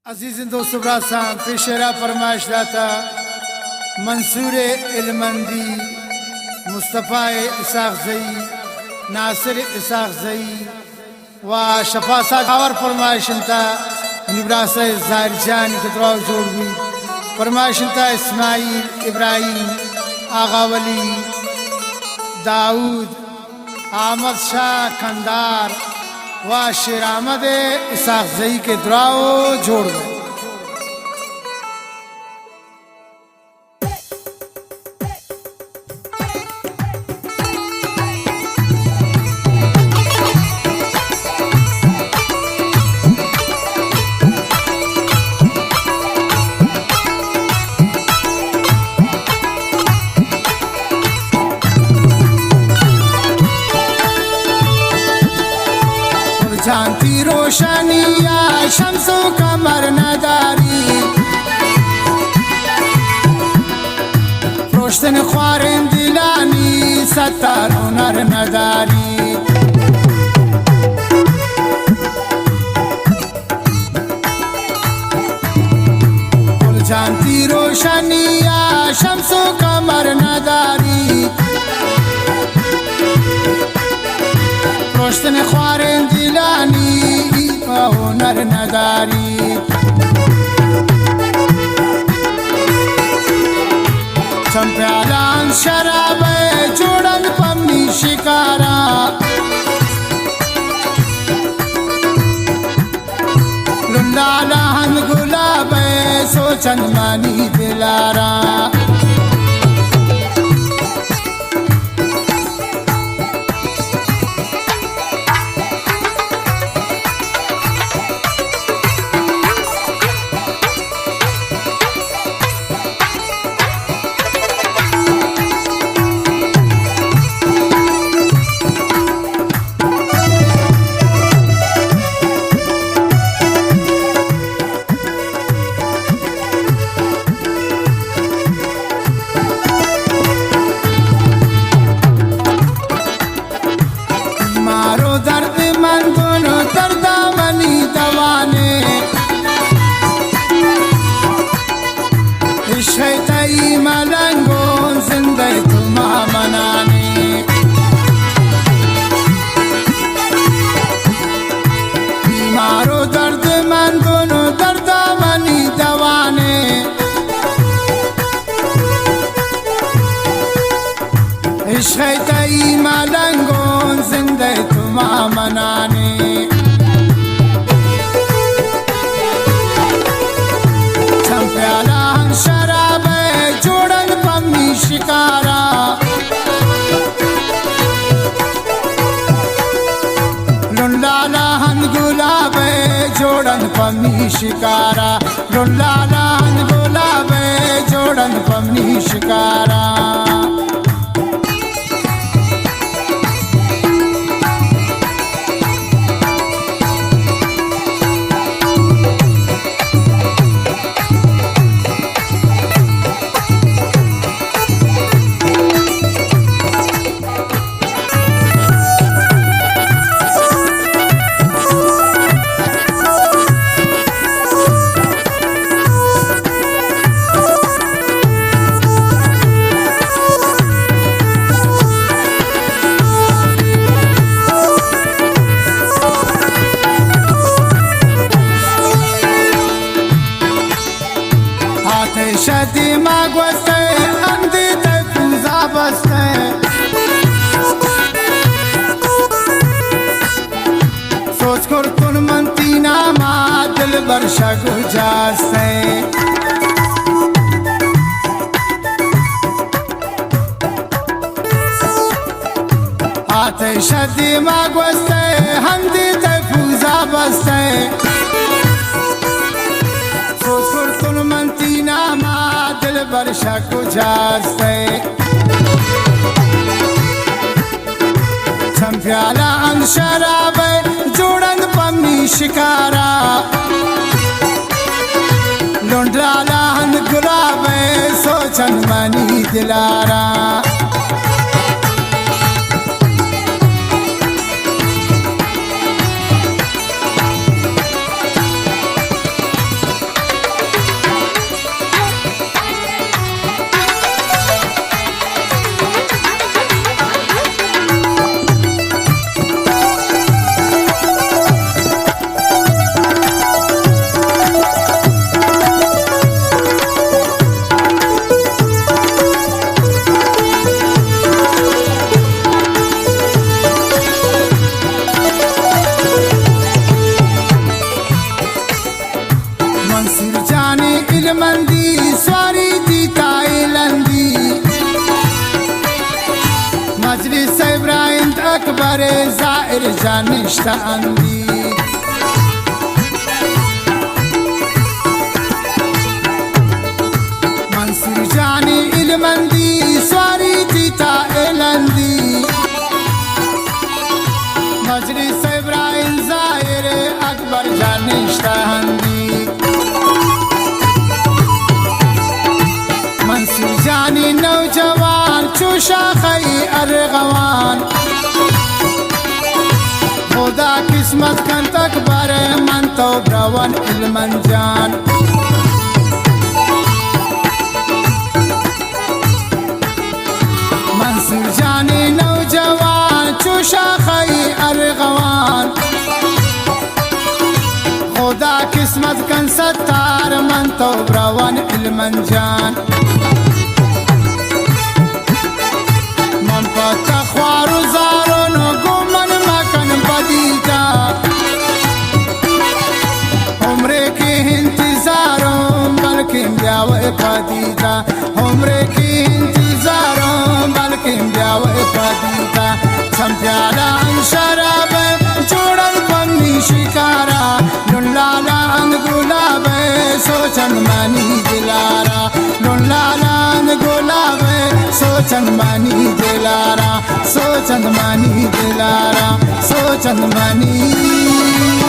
अजीज दोस्तों ब्रासां पेशेरा फरमाइश दाता मंसूर इल्मंदी मुस्तफ़ा इसाक जई नासिर इसाक जई व शफा सावर फरमाइशंता निब्रासा ज़ाहिर जान कतराव जोड़वी फरमाइशंता इस्माइल इब्राहिम आगा वली दाऊद अहमद शाह खंदार व शेर अहमद इसाक जई के दुआओ जोड़ गए। जानती रोशनी या शम्सो कमर नदारी रोशतन ख्वारिन दिलानी सत्तर हुनर नदारी जानती रोशनी या शम्सो कमर नदारी रोशतन ख्वारिन दिलानी हुनर नदारी चंप्यालान शराब जोड़न पम्मी शिकारा लुंडालान गुलाब सोचन मानी दिलारा इश्क़-ए-तई मलंगों ज़िंदे तुमा मनाने चंप्याला शराब जोड़न पम्मी शिकारा लुंडाला हन गुलाब जोड़न पम्मी शिकारा लुंडाला हन गुलाब जोड़न पम्मी शिकारा दिमाग वस्ते अंधी तूजा बसते सोच कर तुन मनती नामा दिल बरशा गुजारते आतिश दिमाग वस्ते अंधी तूजा बसते सोच कर तुन मनती नामा दिल बरशा गुजारते चंप्याला अंग शराब जोड़न पम्मी शिकारा लुंडाला हन गुलाब सोचन मनी दिलारा मंसूर जानी इल्मंदी स्वारी दीता इलंदी मजलिस इब्राहिम अकबर जाहिर जानिश्ता अंदी मंसूर जानी इल्मंदी स्वारी दीता इलंदी मजलिस इब्राहिम जाहिर अकबर जानिश्ता अंदी मंसूर जानी नौजवान चूशा खई अरगवान खुदा किस्मत कन तकबर मन तो ब्रवन इल्मन जान मंसूर जानी नौजवान चूशा खई अरगवान खुदा किस्मत कन सत्तार मन तो ब्रवन इल्मन जान मन पता ख्वारू जारो नो गुमन मकन बदीजा उम्रे के इंतजारों बल्कि ब्याव खदीजा उम्रे के इंतजारों बल्कि ब्याव खदीजा संप्याला शराब जोड़ल बन्नी शिकारा नुलाला गुलाब सोचन मनी दिलारा नुलाला गुलाब सोचन मनी दिलारा सोचन मनी दिलारा सोचन मनी